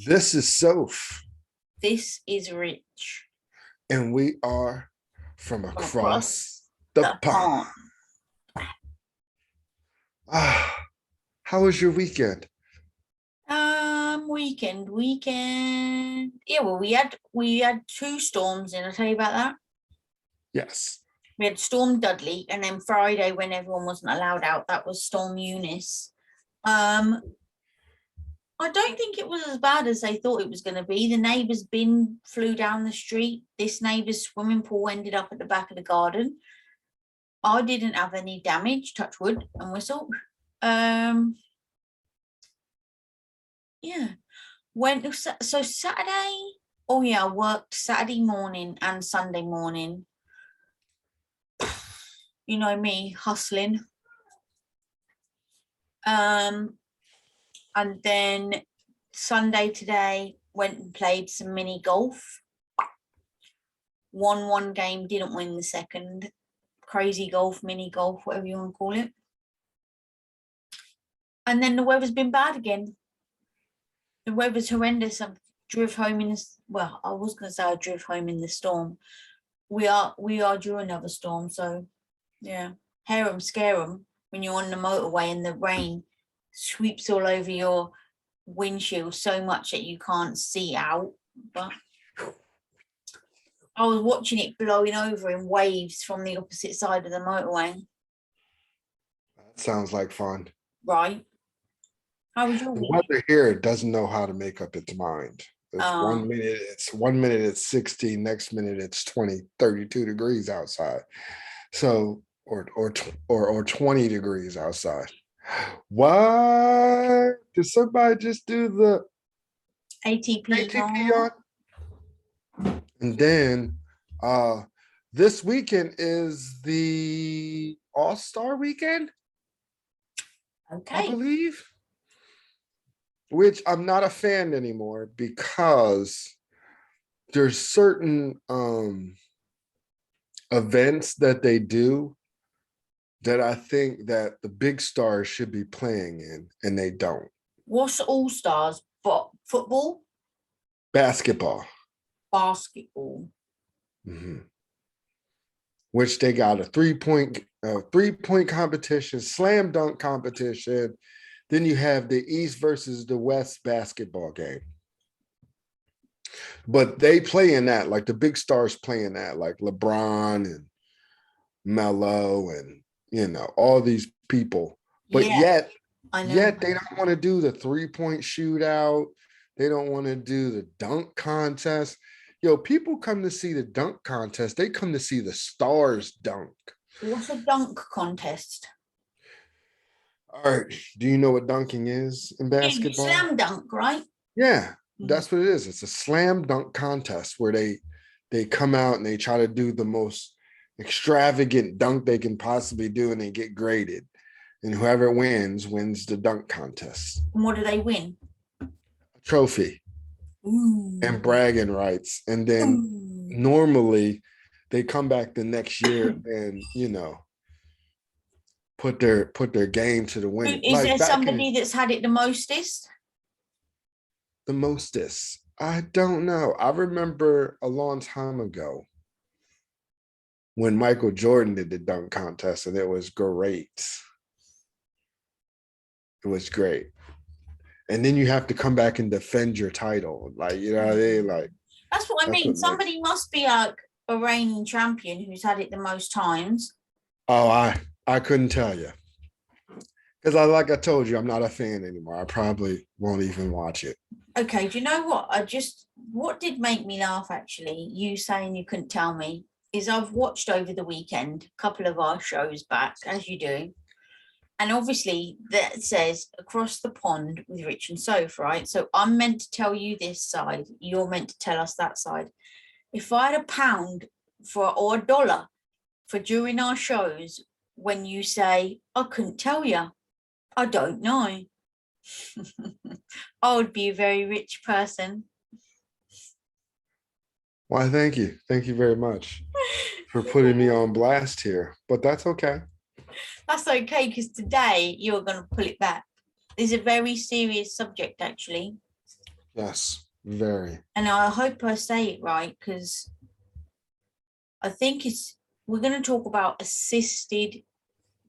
This is Soph, This is Rich and we are from from across across the the pond. pond. Ah, how was your weekend? Weekend. Yeah, well, we had two storms, and I'll tell you about that. Yes. We had Storm Dudley, and then Friday, when everyone wasn't allowed out, that was Storm Eunice. Um, I don't think it was as bad as they thought it was going to be. The neighbour's bin flew down the street. This neighbour's swimming pool ended up at the back of the garden. I didn't have any damage, touch wood and whistle. Yeah. So Saturday, oh yeah, I worked Saturday morning and Sunday morning. You know me, hustling. And then Sunday today went and played some mini golf. Won one game, didn't win the second. Crazy golf, mini golf, whatever you want to call it. And then the weather's been bad again. The weather's horrendous. I drove home in this. Well, I was going to say I drove home in the storm. We are due another storm, so yeah, hear 'em, scare 'em when you're on the motorway and the rain sweeps all over your windshield so much that you can't see out. But I was watching it blowing over in waves from the opposite side of the motorway. That sounds like fun. Right. How was your The week? weather here doesn't know how to make up its mind. It's Oh. 1 minute it's 16, next minute it's 20, 32 degrees outside. So or 20 degrees outside. What? Did somebody just do the ATP. ATP on? And then this weekend is the All-Star weekend, I Okay. believe. Which I'm not a fan anymore because there's certain events that they do that I think that the big stars should be playing in, and they don't. What's All Stars? Football, Basketball. basketball. Which they got a three-point competition, slam dunk competition. Then you have the East versus the West basketball game. But they play in that, like the big stars play in that, like LeBron and Melo and, all these people. But Yeah, yet they don't want to do the three-point shootout. They don't want to do the dunk contest. Yo, people come to see the dunk contest. They come to see the stars dunk. What's a dunk contest? All right. Do you know what dunking is in basketball? Yeah, slam dunk, right? Yeah, that's what it is. It's a slam dunk contest where they come out and they try to do the most extravagant dunk they can possibly do, and they get graded. And whoever wins the dunk contest. And what do they win? A trophy. Ooh. And bragging rights. And then normally they come back the next year and put their game to the win. Is there somebody that's had it the mostest? The mostest? I don't know. I remember a long time ago when Michael Jordan did the dunk contest, and it was great. It was great. And then you have to come back and defend your title. Like, you know what I mean? Like, that's what I mean. Somebody must be like a reigning champion who's had it the most times. Oh, I couldn't tell you. Because like I told you, I'm not a fan anymore. I probably won't even watch it. Okay, do you know what? What did make me laugh, actually, you saying you couldn't tell me, is I've watched over the weekend a couple of our shows back, as you do. And obviously that says Across the Pond with Rich and Soph, right? So I'm meant to tell you this side. You're meant to tell us that side. If I had £1 or $1 for during our shows, when you say, I couldn't tell you, I don't know, I would be a very rich person. Why, thank you. Thank you very much for putting me on blast here. But that's okay. That's okay, because today you're going to pull it back. It's a very serious subject, actually. Yes, very. And I hope I say it right, because I think we're going to talk about assisted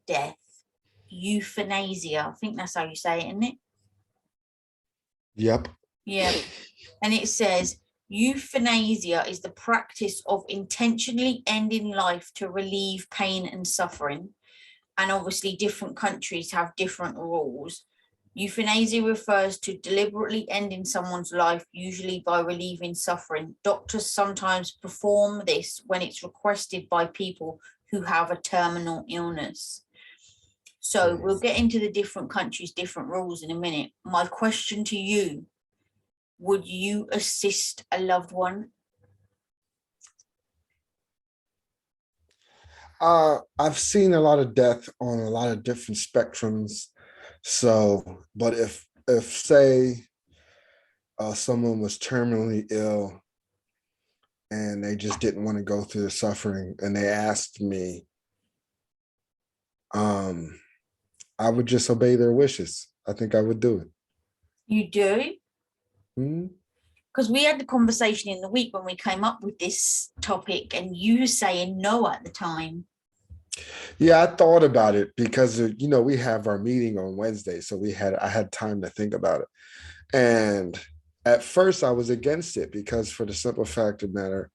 death, euthanasia. I think that's how you say it, isn't it? Yep. Yeah. And it says euthanasia is the practice of intentionally ending life to relieve pain and suffering. And obviously, different countries have different rules. Euthanasia refers to deliberately ending someone's life, usually by relieving suffering. Doctors sometimes perform this when it's requested by people who have a terminal illness. So we'll get into the different countries' different rules in a minute. My question to you, would you assist a loved one? I've seen a lot of death on a lot of different spectrums. So, but if say someone was terminally ill and they just didn't want to go through the suffering and they asked me, um, I would just obey their wishes. I think I would do it. You do? Mhm. Because we had the conversation in the week when we came up with this topic, and you were saying no at the time. Yeah, I thought about it because we have our meeting on Wednesday, so I had time to think about it. And at first I was against it because for the simple fact of the matter,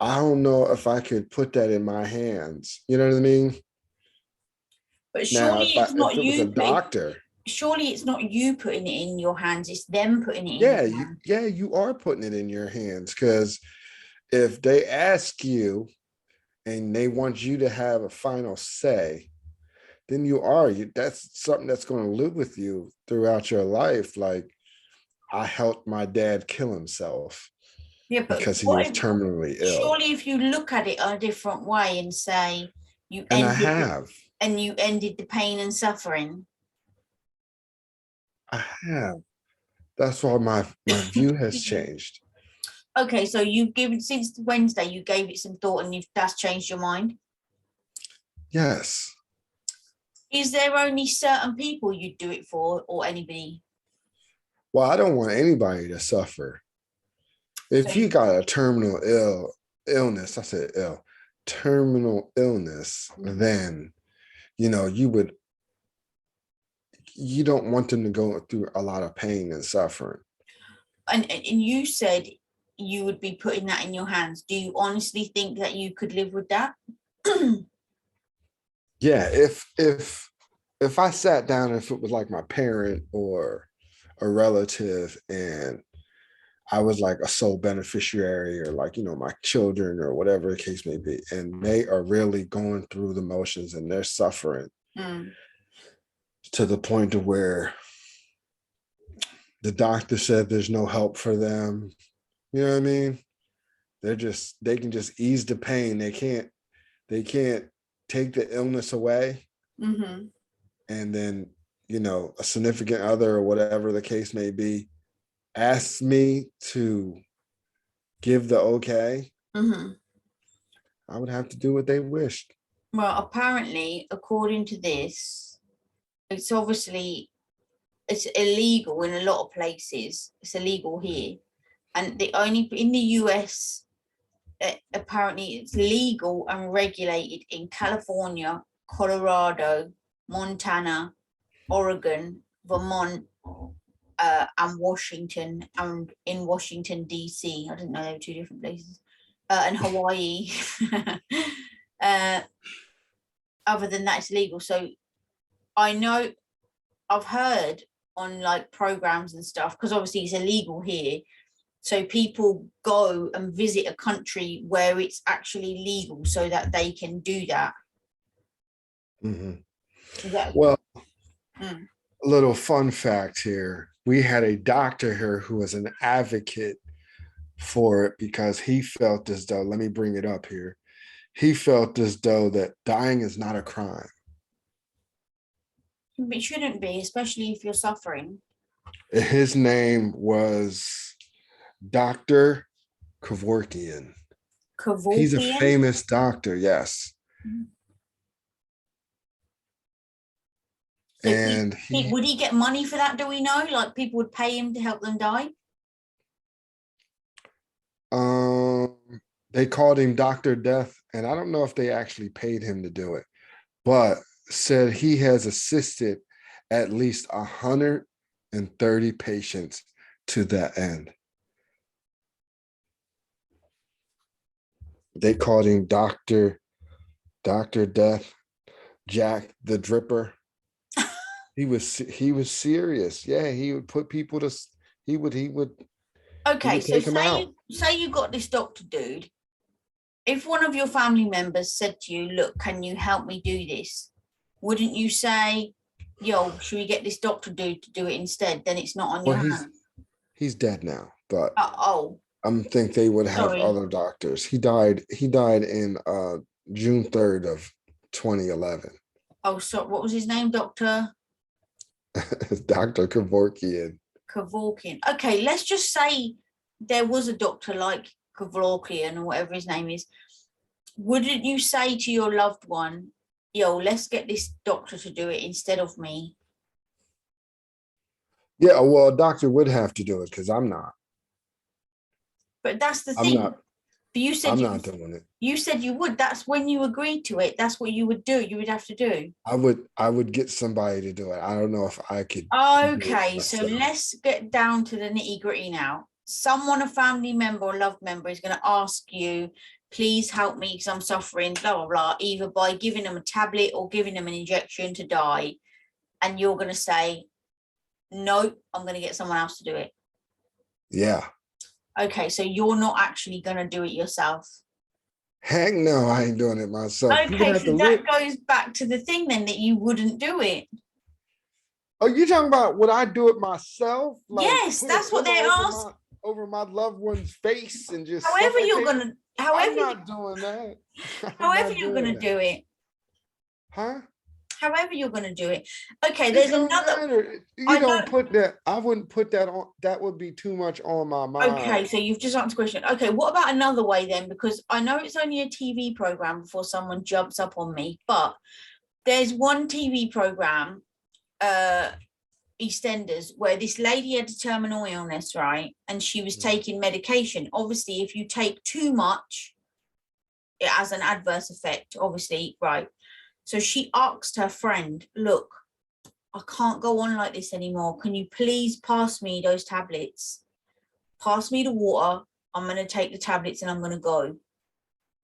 I don't know if I could put that in my hands. You know what I mean? But Now, surely it's not if it was a you putting. doctor, Surely it's not you putting it in your hands. It's them putting it in your hands. you are putting it in your hands because if they ask you and they want you to have a final say, then that's something that's going to live with you throughout your life. Like, I helped my dad kill himself Yeah, but because he what was if? terminally ill. Surely, if you look at it a different way and say you And I ended have. the pain and suffering. I have. That's why my view has changed. Okay, so you've given since Wednesday. You gave it some thought, and that's changed your mind. Yes. Is there only certain people you'd do it for, or anybody? Well, I don't want anybody to suffer. So If you got a illness, I said ill, terminal illness, then you don't want them to go through a lot of pain and suffering. and you said you would be putting that in your hands. Do you honestly think that you could live with that? Yeah, if I sat down, if it was like my parent or a relative and I was like a sole beneficiary or like, my children or whatever the case may be, and they are really going through the motions and they're suffering Mm. to the point of where the doctor said there's no help for them. You know what I mean? They can just ease the pain. They can't take the illness away. Mm-hmm. And then, a significant other or whatever the case may be asks me to give the okay, Mm-hmm. I would have to do what they wished. Well, apparently, according to this, it's obviously it's illegal in a lot of places. It's illegal here, and the only in the US, apparently it's legal and regulated in California, Colorado, Montana, Oregon, Vermont, and Washington, and in Washington D.C. I didn't know they were two different places, and Hawaii. uh, Other than that, it's legal. So I know I've heard on like programs and stuff, because obviously it's illegal here. So people go and visit a country where it's actually legal so that they can do that. Mhm. That Well, mm, a little fun fact here. We had a doctor here who was an advocate for it because he felt as though, let me bring it up here. He felt as though that dying is not a crime. it shouldn't be, especially if you're suffering. His name was Dr. Kevorkian. He's a Kevorkian. famous doctor, yes. So And would he get money for that? Do we know? Like people would pay him to help them die? Um, they called him Dr. Death, and I don't know if they actually paid him to do it, but said he has assisted at least 130 patients to that end. They called him Dr. Death, Jack the Dripper. He was serious. Yeah, he would put people to he would he would he Okay, would so take them out. say you got this doctor dude. If one of your family members said to you, "Look, can you help me do this?" Wouldn't you say, "Yo, should we get this doctor dude to do it instead?" Then it's not on Well, your he's hands. he's dead now, but Oh, I think they would have sorry. other doctors. He died in June 3rd of 2011. Oh, so what was his name, Doctor Dr. Kevorkian. Kevorkian? Okay, let's just say there was a doctor like Kevorkian or whatever his name is. Wouldn't you say to your loved one, "Yo, let's get this doctor to do it instead of me"? Yeah, well, a doctor would have to do it because I'm not. But that's the I'm thing. not. But you said I'm not doing it. you said you would. That's when you agreed to it. That's what you would do. You would have to do. I would get somebody to do it. I don't know if I could do it Okay, so myself. let's get down to the nitty gritty now. Someone, a family member or loved member, is going to ask you, "Please help me because I'm suffering," blah, blah, blah, either by giving them a tablet or giving them an injection to die. And you're going to say, "No, I'm going to get someone else to do it." Yeah. Okay, so you're not actually going to do it yourself. Heck no, I ain't doing it myself. People Okay, have to so live. that goes back to the thing then that you wouldn't do it. Oh, you talking about would I do it myself? Like Yes, put a that's what pillow they're over asking. my loved one's face and just However, you're suffocate them? gonna, I'm not doing that. I'm however not you're doing gonna that. do it. Huh? However you're gonna do it. Okay, It there's don't another. matter. You I don't know. put that. I wouldn't put that on. That would be too much on my Okay, mind. so you've just answered the question. Okay, what about another way then? Because I know it's only a TV program before someone jumps up on me, but there's one TV program, uh, EastEnders, where this lady had a terminal illness, right? And she was taking medication. Obviously, if you take too much, it has an adverse effect, obviously, right? So she asked her friend, "Look, I can't go on like this anymore. Can you please pass me those tablets? Pass me the water. I'm going to take the tablets and I'm going to go."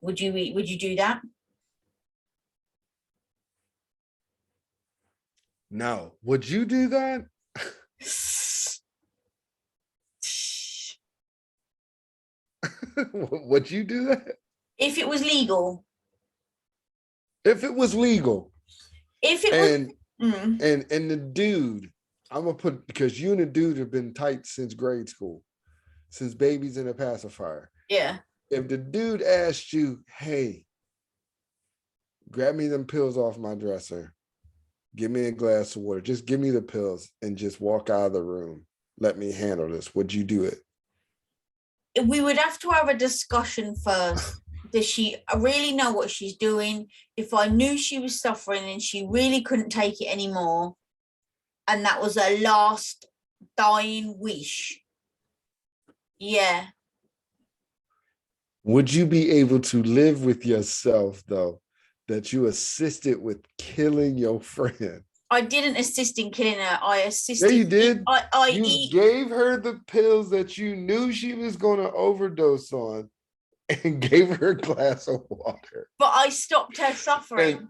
Would you do that? No. Would you do that? Would you do that? If it was legal. If it was legal If it was, and mm, and the dude, I'm gonna put because you and the dude have been tight since grade school, since babies in a pacifier. yeah. If the dude asked you, hey, grab me them pills off my dresser, give me a glass of water, just give me the pills and just walk out of the room. Let me handle this. Would you do it? We would have to have a discussion first. Does she really know what she's doing? If I knew she was suffering and she really couldn't take it anymore, and that was her last dying wish, yeah. Would you be able to live with yourself though, that you assisted with killing your friend? I didn't assist in killing her. I Yeah, assisted. you did. I You eat, gave her the pills that you knew she was going to overdose on and gave her a glass of water. but I stopped her And suffering.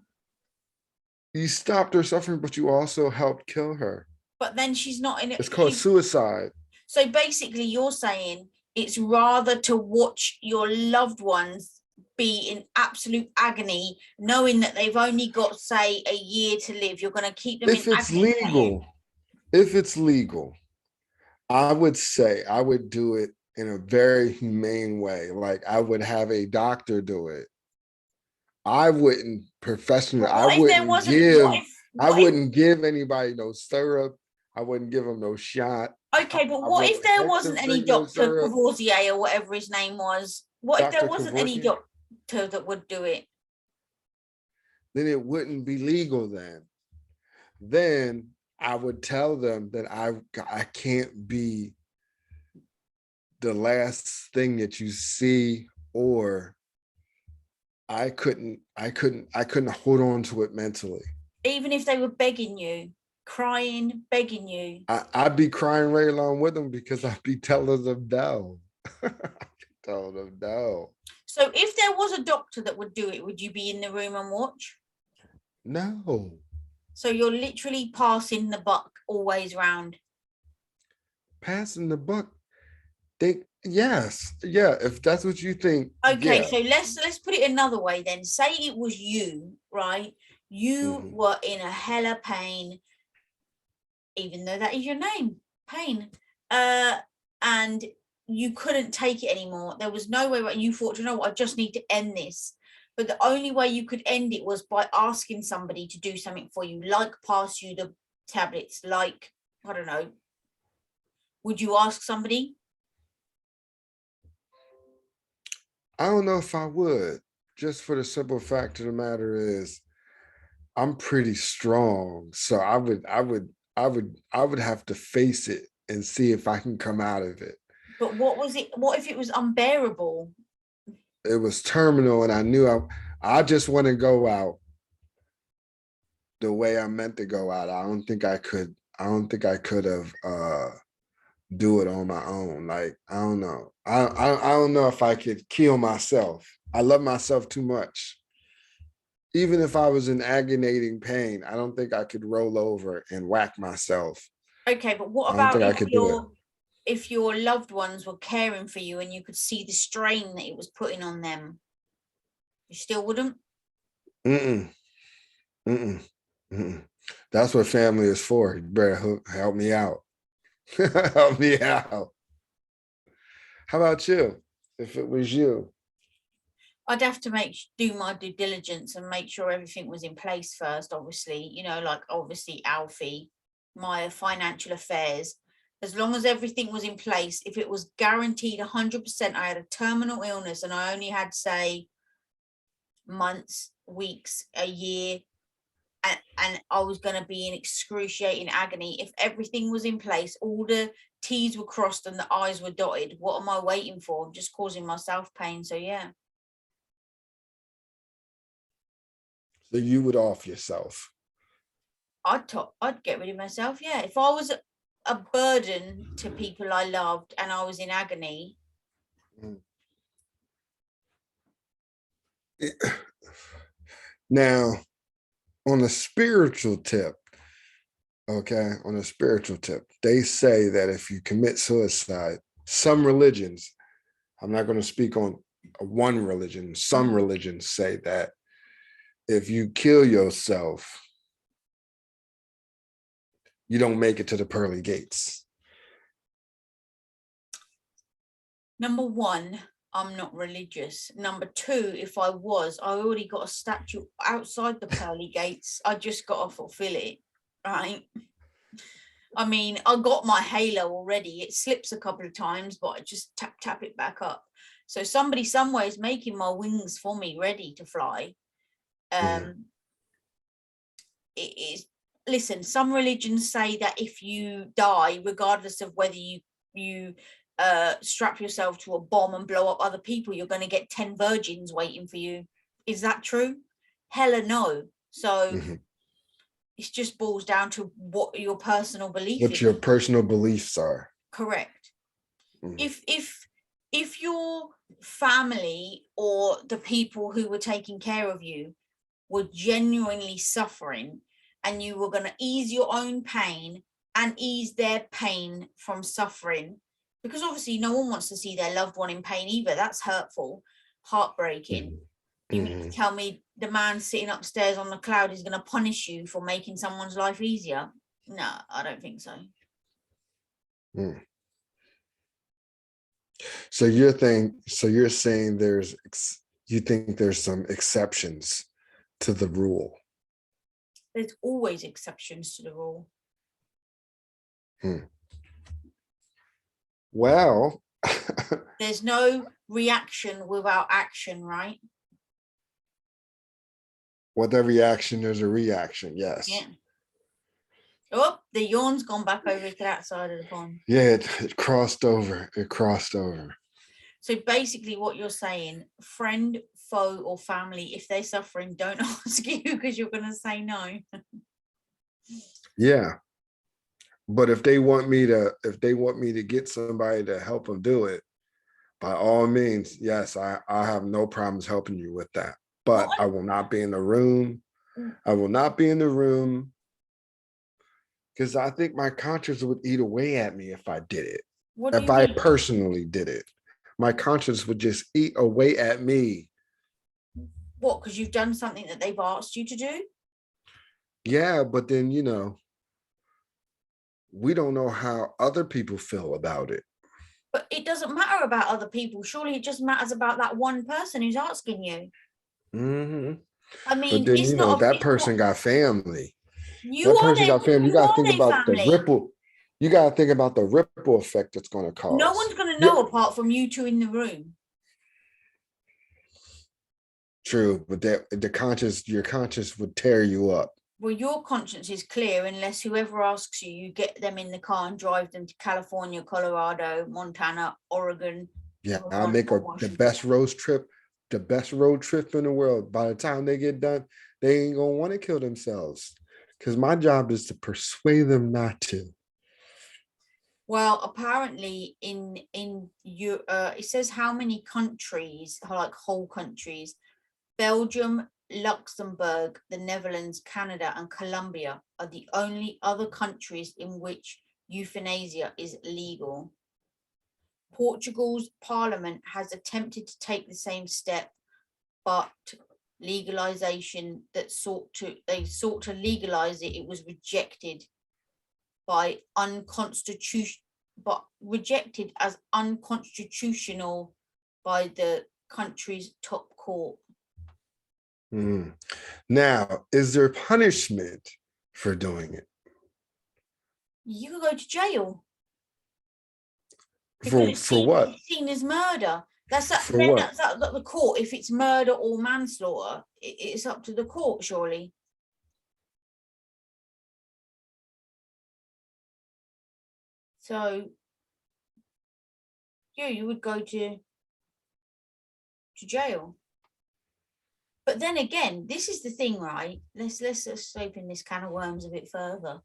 you stopped her suffering, but you also helped kill her. But then she's not in It's it. called suicide. So basically, you're saying it's rather to watch your loved ones be in absolute agony, knowing that they've only got, say, a year to live. You're going to keep them in If it's agony for a year. legal, if it's legal, I would say I would do it in a very humane way. Like I would have a doctor do it. I wouldn't professionally, But what if there wasn't? I What if? wouldn't give anybody no syrup. I wouldn't give them no shot. Okay, but I what if wouldn't there hex wasn't them, any drink no Doctor syrup. Cavourzier or whatever his name was? What if there Dr. wasn't any Kevorkian, doctor that would do it? then it wouldn't be legal then. Then I would tell them that I can't be the last thing that you see, or I couldn't hold on to it mentally. Even if they were begging you, crying, begging you. I'd be crying right along with them because I'd be telling them no. Telling them no. So if there was a doctor that would do it, would you be in the room and watch? No. So you're literally passing the buck always round. Passing the buck. Yes. Yeah. If that's what you think. Okay, Yeah. so let's put it another way then. Say it was you, right? You were in a hella pain, even though that is your name, pain. And you couldn't take it anymore. There was no way, you thought, you know what, I just need to end this. But the only way you could end it was by asking somebody to do something for you, like pass you the tablets, like, I don't know. Would you ask somebody? I don't know if I would, just for the simple fact of the matter is I'm pretty strong. So I would have to face it and see if I can come out of it. But what was it? What if it was unbearable? It was terminal and I knew I just want to go out the way I meant to go out. I don't think I could have do it on my own. Like, I don't know. I don't know if I could kill myself. I love myself too much. Even if I was in aggravating pain, I don't think I could roll over and whack myself. Okay, but what I don't about think I could do it. if your loved ones were caring for you and you could see the strain that it was putting on them? You still wouldn't? Mm-mm, mm-mm, mm-mm. That's what family is for. You better help me out. Help me out. How about you? If it was you? I'd have to do my due diligence and make sure everything was in place first, obviously, like obviously Alfie, my financial affairs, as long as everything was in place, if it was guaranteed 100%, I had a terminal illness and I only had, say, months, weeks, a year, and I was going to be in excruciating agony. If everything was in place, all the T's were crossed and the I's were dotted, what am I waiting for? I'm just causing myself pain. So yeah. So you would off yourself. I'd get rid of myself. Yeah. If I was a burden to people I loved and I was in agony. Now, on a spiritual tip, okay, on a spiritual tip, they say that if you commit suicide, some religions, I'm not going to speak on one religion, some religions say that if you kill yourself, you don't make it to the pearly gates. Number one, I'm not religious. Number two, if I was, I already got a statue outside the pearly gates. I just got to fulfill it, right? I mean, I got my halo already. It slips a couple of times, but I just tap it back up. So somebody somewhere is making my wings for me, ready to fly. It is. Listen, some religions say that if you die, regardless of whether you strap yourself to a bomb and blow up other people, you're going to get 10 virgins waiting for you. Is that true? Hella no. So it just boils down to what your personal belief is. What your personal beliefs are. Correct. If your family or the people who were taking care of you were genuinely suffering and you were going to ease your own pain and ease their pain from suffering, because obviously no one wants to see their loved one in pain either. That's hurtful, heartbreaking. You mean to tell me the man sitting upstairs on the cloud is going to punish you for making someone's life easier? No, I don't think so. So you're saying you think there's some exceptions to the rule? There's always exceptions to the rule. Well, there's no reaction without action, right? With every action, there's a reaction. Yes. Yeah. Oh, the yawn's gone back over to that side of the pond. Yeah, it crossed over. It crossed over. So basically what you're saying, friend, foe, or family, if they're suffering, don't ask you because you're going to say no. Yeah. But if they want me to get somebody to help them do it, by all means, yes, I have no problems helping you with that. But I will not be in the room. I will not be in the room because I think my conscience would eat away at me if I did it. What do If you I mean? personally did it, my conscience would just eat away at me. What? Because you've done something that they've asked you to do? Yeah, but then, we don't know how other people feel about it. But it doesn't matter about other people. Surely it just matters about that one person who's asking you. Mm-hmm. I But mean, then, it's not. that It's not. person got family. You That are person their. got family. You You got to are think their about the family. ripple. You got to think about the ripple effect it's going to No cause. one's going to Yeah, know apart from you two in the room. true, but your conscience would tear you up. Well, your conscience is clear unless whoever asks you, you get them in the car and drive them to California, Colorado, Montana, Oregon. Yeah, I Vermont, make or the Washington. best road trip, in the world. By the time they get done, they ain't gonna want to kill themselves because my job is to persuade them not to. Well, apparently in you it says how many countries, like whole countries, Belgium, Luxembourg, the Netherlands, Canada, and Colombia are the only other countries in which euthanasia is legal. Portugal's parliament has attempted to take the same step, but legalization that sought to legalize it, it was rejected by rejected as unconstitutional by the country's top court. Mm. Now, is there punishment for doing it? You could go to jail because For what? it's seen as murder. That's up, For then what? that's up to the court. If it's murder or manslaughter, it's up to the court, surely. So yeah, you would go to jail. But then again, this is the thing, right? Let's just open this can of worms a bit further.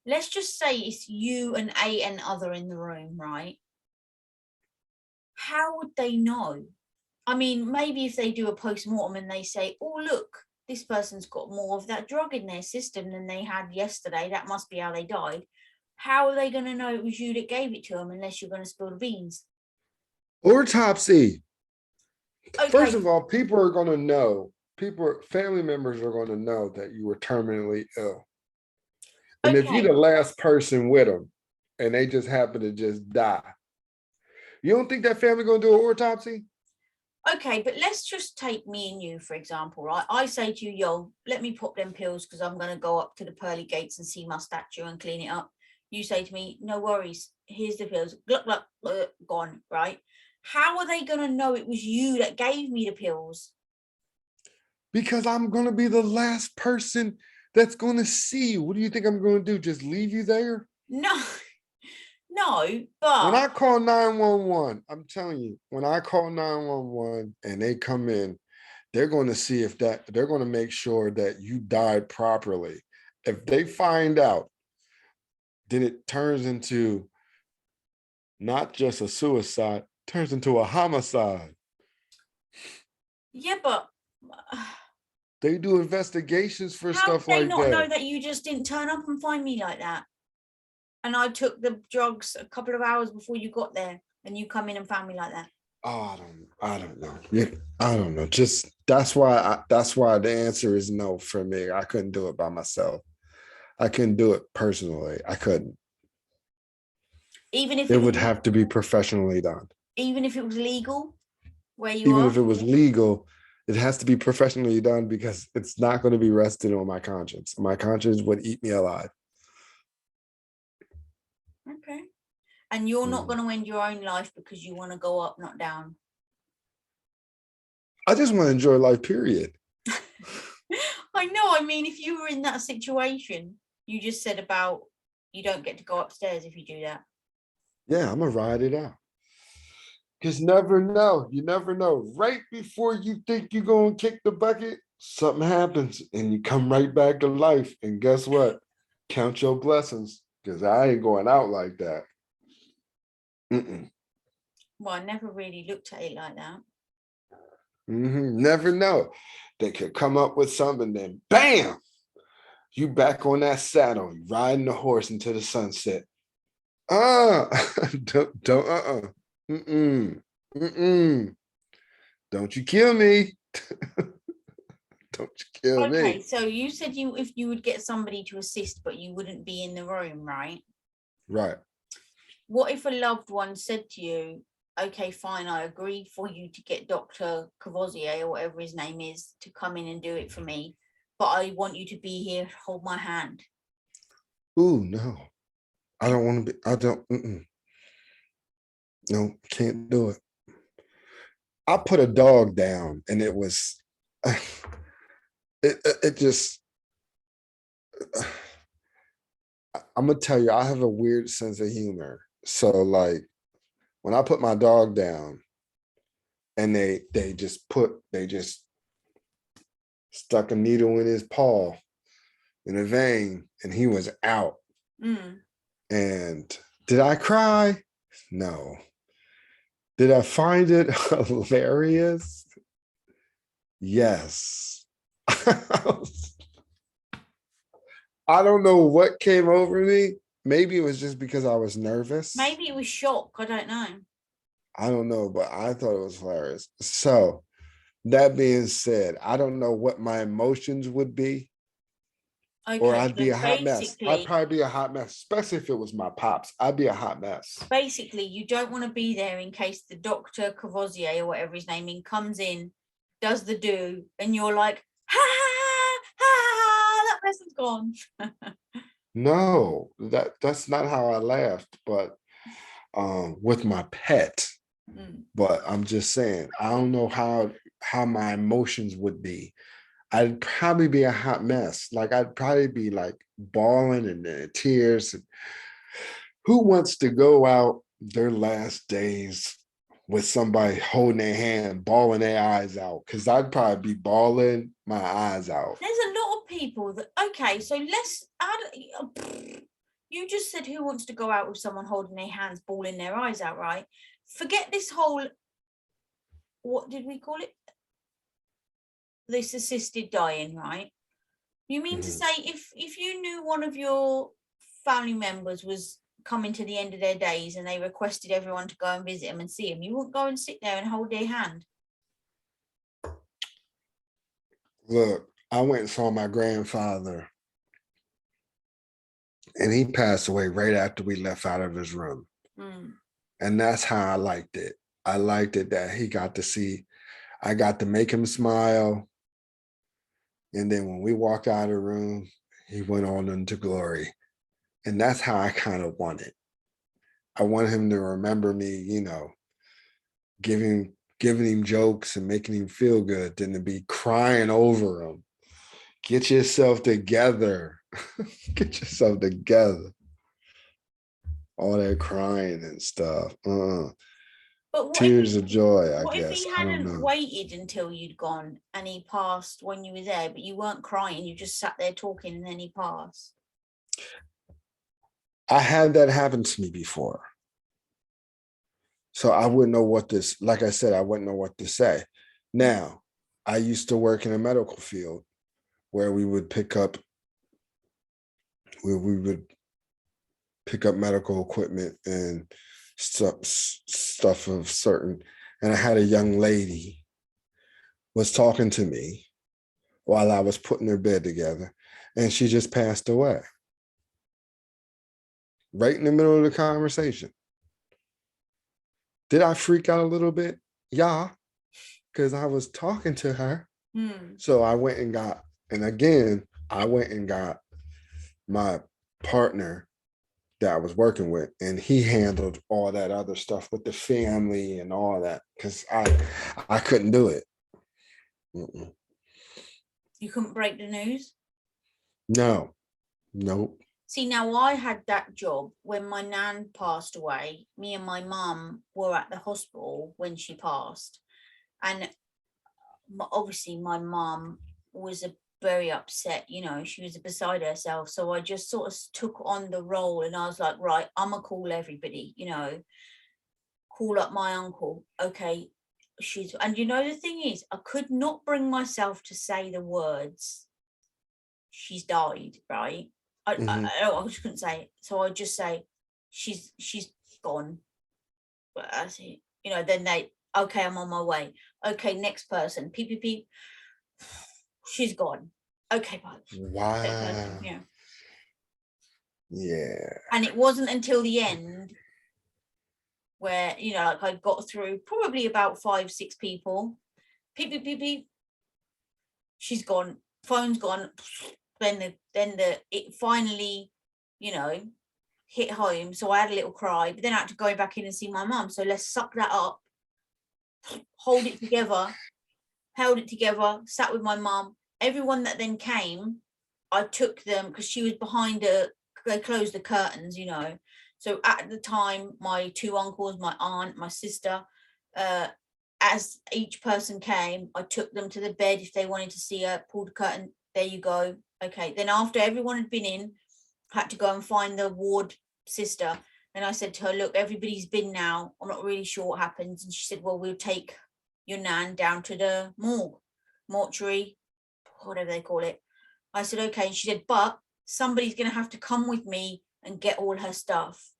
Let's just say it's you and an other in the room, right? How would they know? I mean, maybe if they do a post-mortem and they say, oh, look, this person's got more of that drug in their system than they had yesterday. That must be how they died. How are they going to know it was you that gave it to them unless you're going to spill the beans? Autopsy. Okay. First of all, people are going to know. Family members are going to know that you were terminally ill. And if you're the last person with them and they just happen to just die, you don't think that family going to do an autopsy? Okay, but let's just take me and you, for example, right? I say to you, yo, let me pop them pills because I'm going to go up to the pearly gates and see my statue and clean it up. You say to me, no worries, here's the pills. Gluck, gluck, gone, right? How are they going to know it was you that gave me the pills? Because I'm going to be the last person that's going to see you. What do you think I'm going to do? Just leave you there? No, no, When but I call 911, I'm telling you, when I call 911 and they come in, they're going to see they're going to make sure that you died properly. If they find out, then it turns into not just a suicide, turns into a homicide. yeah, but They do investigations for how stuff did they like not know that. that you just didn't turn up and find me like that? And I took the drugs a couple of hours before you got there, and you come in and found me like that. Oh, I don't know. Yeah, I don't know. Just that's why the answer is no for me. I couldn't do it by myself. I couldn't do it personally. I couldn't. Even if It it was would have to be professionally done. even if it was legal where you Even are. if it was legal, it has to be professionally done because it's not going to be rested on my conscience. My conscience would eat me alive. Okay. And you're not going to end your own life because you want to go up, not down. I just want to enjoy life, period. I know. I mean, if you were in that situation, You just said about you don't get to go upstairs if you do that. Yeah, I'm gonna ride it out. Cause never know. You never know. Right before you think you're gonna kick the bucket, something happens and you come right back to life. And guess what? Count your blessings. Cause I ain't going out like that. Mm-mm. Well, I never really looked at it like that. Never know. They could come up with something, then bam, you back on that saddle, you riding the horse into the sunset. Don't mm-mm, mm-mm. Don't you kill me. Don't you kill Okay, me. so you said if you would get somebody to assist, but you wouldn't be in the room, right? Right. What if a loved one said to you, okay, fine, I agree for you to get Dr. Cavoisier or whatever his name is to come in and do it for me, but I want you to be here, hold my hand. Ooh, no. I don't want to be, I don't, no, can't do it. I put a dog down and it was, it just, I'm gonna tell you, I have a weird sense of humor. So like when I put my dog down and they just stuck a needle in his paw in a vein and he was out. And did I cry? No. Did I find it hilarious? Yes. I don't know what came over me. Maybe it was just because I was nervous. Maybe it was shock. I don't know. I don't know, but I thought it was hilarious. So that being said, I don't know what my emotions would be. Okay, or I'd be a hot mess. I'd probably be a hot mess, especially if it was my pops. I'd be a hot mess. Basically, you don't want to be there in case the Dr. Cavoisier or whatever his name is comes in, does the do, and you're like, ha ha ha ha, that person's gone. No, that's not how I laughed, but with my pet. But I'm just saying, I don't know how my emotions would be. I'd probably be a hot mess. Like I'd probably be like bawling and tears. And who wants to go out their last days with somebody holding their hand, bawling their eyes out? Because I'd probably be bawling my eyes out. There's a lot of people that, okay, so you just said who wants to go out with someone holding their hands, bawling their eyes out, right? Forget this whole, what did we call it? This assisted dying, right? You mean to say if you knew one of your family members was coming to the end of their days and they requested everyone to go and visit them and see them, you wouldn't go and sit there and hold their hand? Look, I went and saw my grandfather and he passed away right after we left out of his room. And that's how I liked it. I liked it that he got to see, I got to make him smile. And then when we walked out of the room, he went on into glory. And that's how I kind of want it. I want him to remember me, giving him jokes and making him feel good than to be crying over him. Get yourself together. Get yourself together. All that crying and stuff. But tears of joy, I guess. What if he hadn't waited until you'd gone and he passed when you were there, but you weren't crying, you just sat there talking and then he passed? I had that happen to me before. So I wouldn't know like I said, I wouldn't know what to say. Now, I used to work in a medical field where we would pick up medical equipment and stuff of certain. And I had a young lady was talking to me while I was putting her bed together, and she just passed away. Right in the middle of the conversation. Did I freak out a little bit? Yeah, because I was talking to her. So I went and got my partner that I was working with, and he handled all that other stuff with the family and all that, because I couldn't do it. You couldn't break the news? No. Nope. See, now I had that job when my nan passed away. Me and my mum were at the hospital when she passed. And obviously my mum was very upset, she was beside herself. So I just sort of took on the role and I was like, right, I'm gonna call everybody, call up my uncle. Okay, and the thing is, I could not bring myself to say the words, she's died, right? I just couldn't say it. So I just say, she's gone. But that's it. Then okay, I'm on my way. Okay, next person. Peep, peep, peep. She's gone. Okay, bye. Wow. Yeah. Yeah. And it wasn't until the end where, like I got through probably about 5-6 people. Peep, peep, peep, peep. She's gone. Phone's gone. Then it finally, hit home. So I had a little cry, but then I had to go back in and see my mum. So let's suck that up, hold it together, held it together, sat with my mum. Everyone that then came, I took them because she was behind they closed the curtains, So at the time, my 2 uncles, my aunt, my sister, as each person came, I took them to the bed if they wanted to see her, pulled the curtain, there you go. Okay. Then after everyone had been in, I had to go and find the ward sister. And I said to her, look, everybody's been now. I'm not really sure what happens. And she said, well, we'll take your nan down to the mortuary, whatever they call it. I said, okay. And she said, but somebody's going to have to come with me and get all her stuff.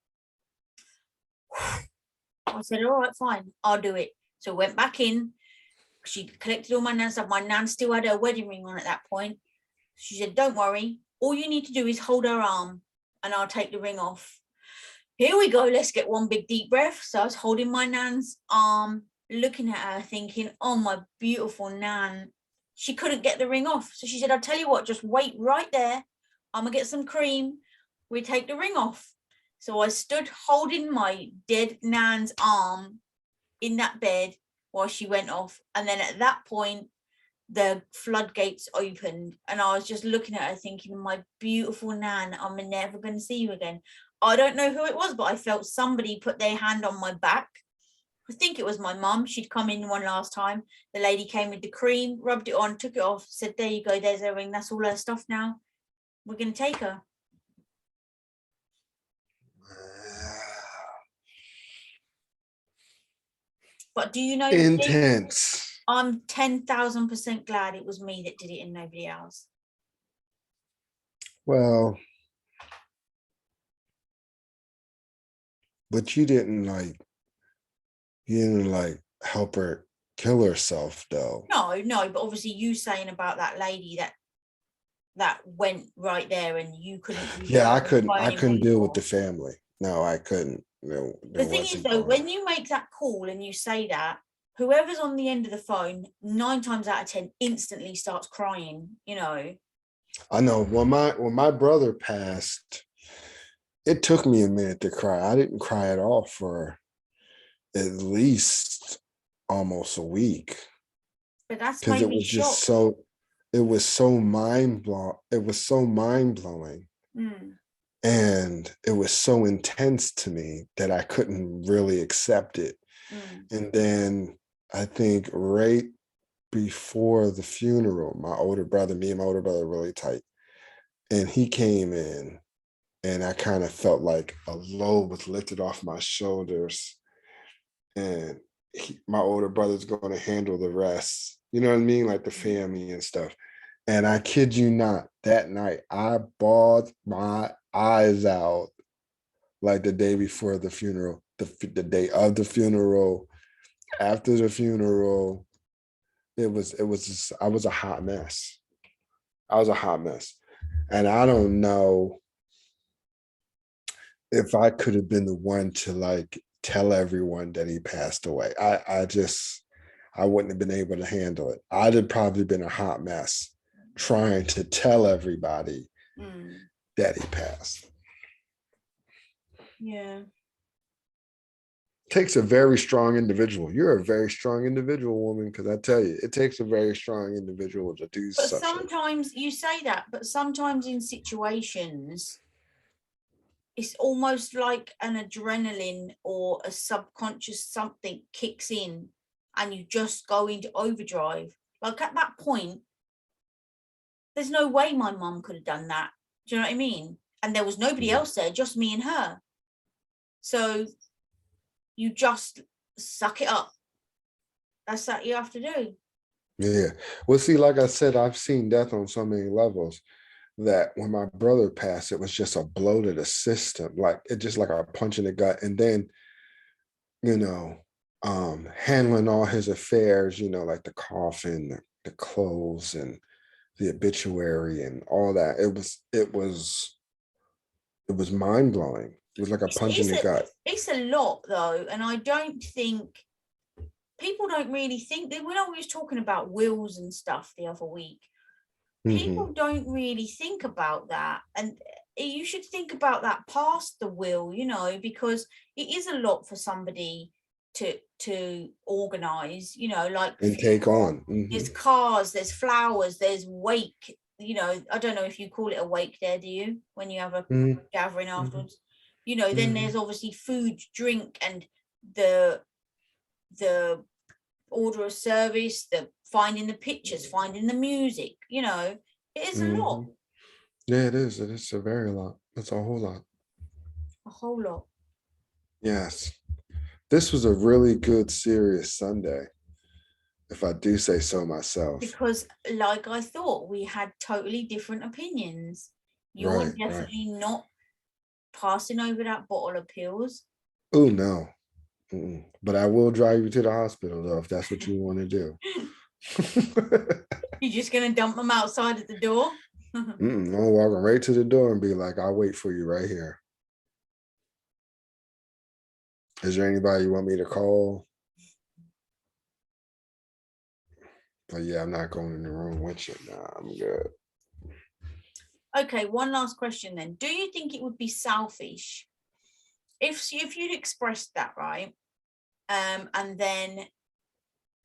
I said, all right, fine, I'll do it. So went back in. She collected all my nan's stuff. My nan still had her wedding ring on at that point. She said, don't worry. All you need to do is hold her arm and I'll take the ring off. Here we go. Let's get one big deep breath. So I was holding my nan's arm, looking at her, thinking, oh, my beautiful nan. She couldn't get the ring off. So she said, I'll tell you what, just wait right there. I'm going to get some cream. We take the ring off. So I stood holding my dead nan's arm in that bed while she went off. And then at that point, the floodgates opened and I was just looking at her thinking, my beautiful nan, I'm never going to see you again. I don't know who it was, but I felt somebody put their hand on my back. I think it was my mum. She'd come in one last time. The lady came with the cream, rubbed it on, took it off, said, there you go, there's her ring. That's all her stuff now. We're going to take her. But do you know, Intense. I'm 10,000% glad it was me that did it and nobody else. Well, but you didn't help her kill herself though. No, but obviously you saying about that lady that went right there and you couldn't. Yeah, I couldn't deal with the family. No, I couldn't. No, the thing is though, when you make that call and you say that, whoever's on the end of the phone 9 times out of 10 instantly starts crying. I know when my brother passed, it took me a minute to cry. I didn't cry at all for at least almost a week. But that's because it was just so mind blowing. It was so mind blowing. And it was so intense to me that I couldn't really accept it. And then I think right before the funeral, me and my older brother are really tight. And he came in and I kind of felt like a load was lifted off my shoulders. And my older brother's going to handle the rest. You know what I mean? Like the family and stuff. And I kid you not, that night I bawled my eyes out like the day before the funeral, the day of the funeral, after the funeral. I was a hot mess. I was a hot mess. And I don't know if I could have been the one to tell everyone that he passed away. I wouldn't have been able to handle it. I'd have probably been a hot mess trying to tell everybody that he passed. Yeah. takes a very strong individual. You're a very strong individual, woman, because I tell you, it takes a very strong individual to do But such a. sometimes you say that, but sometimes in situations, it's almost like an adrenaline or a subconscious something kicks in and you just go into overdrive. Like at that point, there's no way my mum could have done that. Do you know what I mean? And there was nobody else there, just me and her. So you just suck it up. That's what you have to do. Yeah. Well, see, like I said, I've seen death on so many levels that when my brother passed, it was just a blow to the system, like it just like a punch in the gut. And then, you know, handling all his affairs, like the coffin, the clothes, and the obituary, and all that. It was mind blowing. It was like a It's, punch in it's the a gut. it's a lot though, and I don't think people don't really think that when I was talking about wills and stuff the other week, Hmm. people don't really think about that. And you should think about that past the will, because it is a lot for somebody to organize, like And take on. Hmm. there's cars, there's flowers, there's wake. I don't know if you call it a wake there, do you? When you have a Hmm. gathering Hmm. afterwards, then there's obviously food, drink, and the the order of service, the finding the pictures, finding the music. It is a Hmm. lot, Yeah, it is. It is a very lot. It's a whole lot. a whole lot. Yes. This was a really good, serious Sunday, if I do say so myself. Because, like I thought, we had totally different opinions. You're Right, right. definitely not passing over that bottle of pills. Oh, no. Mm-mm. But I will drive you to the hospital, though, if that's what you want to do. You're just gonna dump them outside at the door. I'm walking right to the door and be like, I'll wait for you right here. Is there anybody you want me to call? But yeah, I'm not going in the room with you. Nah, I'm good. Okay, one last question then. Do you think it would be selfish if you'd expressed that, right? And then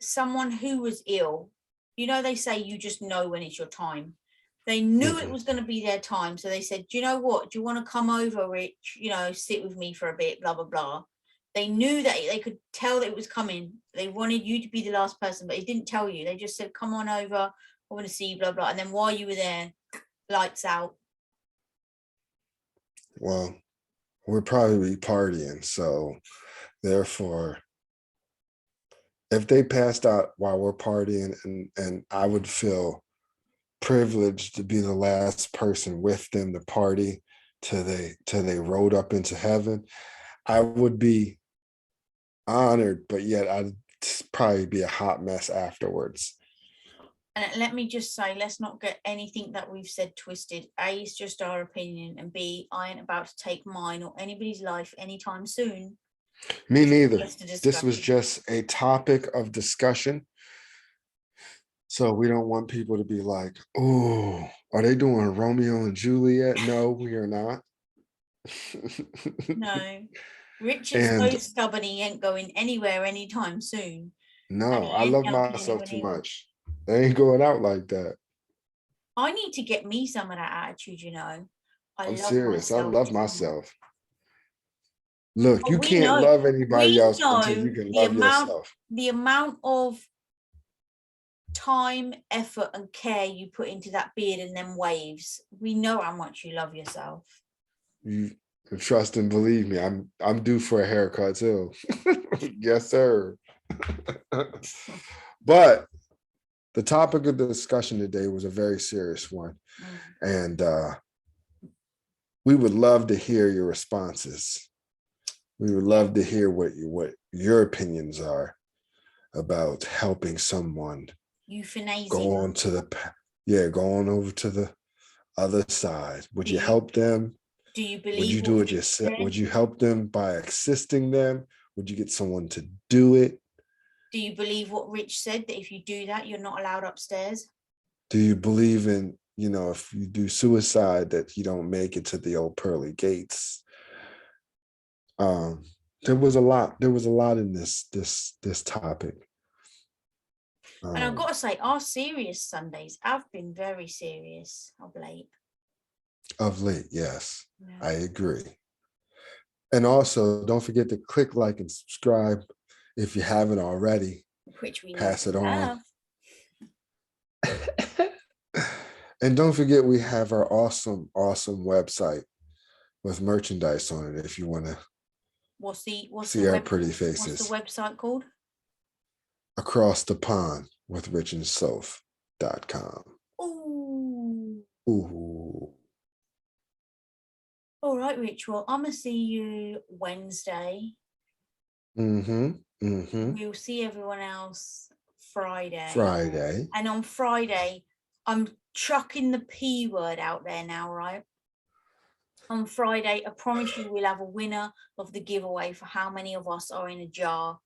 someone who was ill, they say you just know when it's your time. They knew it Mhm. was going to be their time. So they said, do you know what? Do you want to come over, Rich? Sit with me for a bit, blah, blah, blah. They knew that they could tell that it was coming. They wanted you to be the last person, but they didn't tell you. They just said, come on over. I want to see you, blah, blah. And then while you were there, lights out. Well, we'll probably be partying. So therefore, if they passed out while we're partying, and I would feel privileged to be the last person with them to party till they rode up into heaven, I would be honored, but yet I'd probably be a hot mess afterwards. And let me just say, let's not get anything that we've said twisted. A, it's just our opinion, and B, I ain't about to take mine or anybody's life anytime soon. Me neither. Just a This was discussion. just a topic of discussion. So we don't want people to be like, oh, are they doing Romeo and Juliet? No, we are not. No, Richard's so And stubborn he ain't going anywhere anytime soon, and no, I he ain't love helping myself anyone too else. much. They ain't going out like that. I need to get me some of that attitude. I I'm love serious. I myself love too much. myself. Look, But you can't love anybody we else until you know can the love amount, yourself. the amount of time, effort, and care you put into that beard and them waves. We know how much you love yourself. You trust and believe me. I'm due for a haircut too. Yes, sir. But the topic of the discussion today was a very serious one. And we would love to hear your responses. We would Yeah. love to hear what your opinions are about helping someone Euthanasia. go on to go on over to the other side. Would Do you you help them? do you Would believe you what do it Rich yourself? said? Would you help them by assisting them? Would you get someone to do it? Do you believe what Rich said, that if you do that, you're not allowed upstairs? Do you believe in, if you do suicide, that you don't make it to the old pearly gates? Um, there was a lot. There was a lot in this topic. And I've got to say, our serious Sundays have been very serious of late. Of late, yes, Yeah. I agree. And also, don't forget to click like and subscribe if you haven't already. Which we Pass it never on. have. And don't forget, we have our awesome website with merchandise on it if you want to see our pretty faces. What's the website called? Across the Pond with richandsoph.com. Ooh. Ooh. All right, Rich. Well, I'm going to see you Wednesday. We'll see everyone else Friday. And on Friday, I'm chucking the P word out there now, right? On Friday, I promise you we'll have a winner of the giveaway for how many of us are in a jar.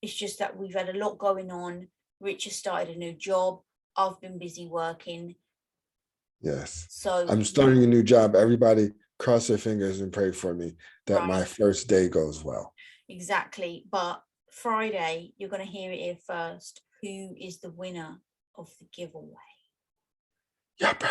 It's just that we've had a lot going on. Rich has started a new job. I've been busy working. Yes. So I'm starting a new job. Everybody cross their fingers and pray for me that my first day goes well. Exactly. But Friday, you're going to hear it here first. Who is the winner of the giveaway? Yep.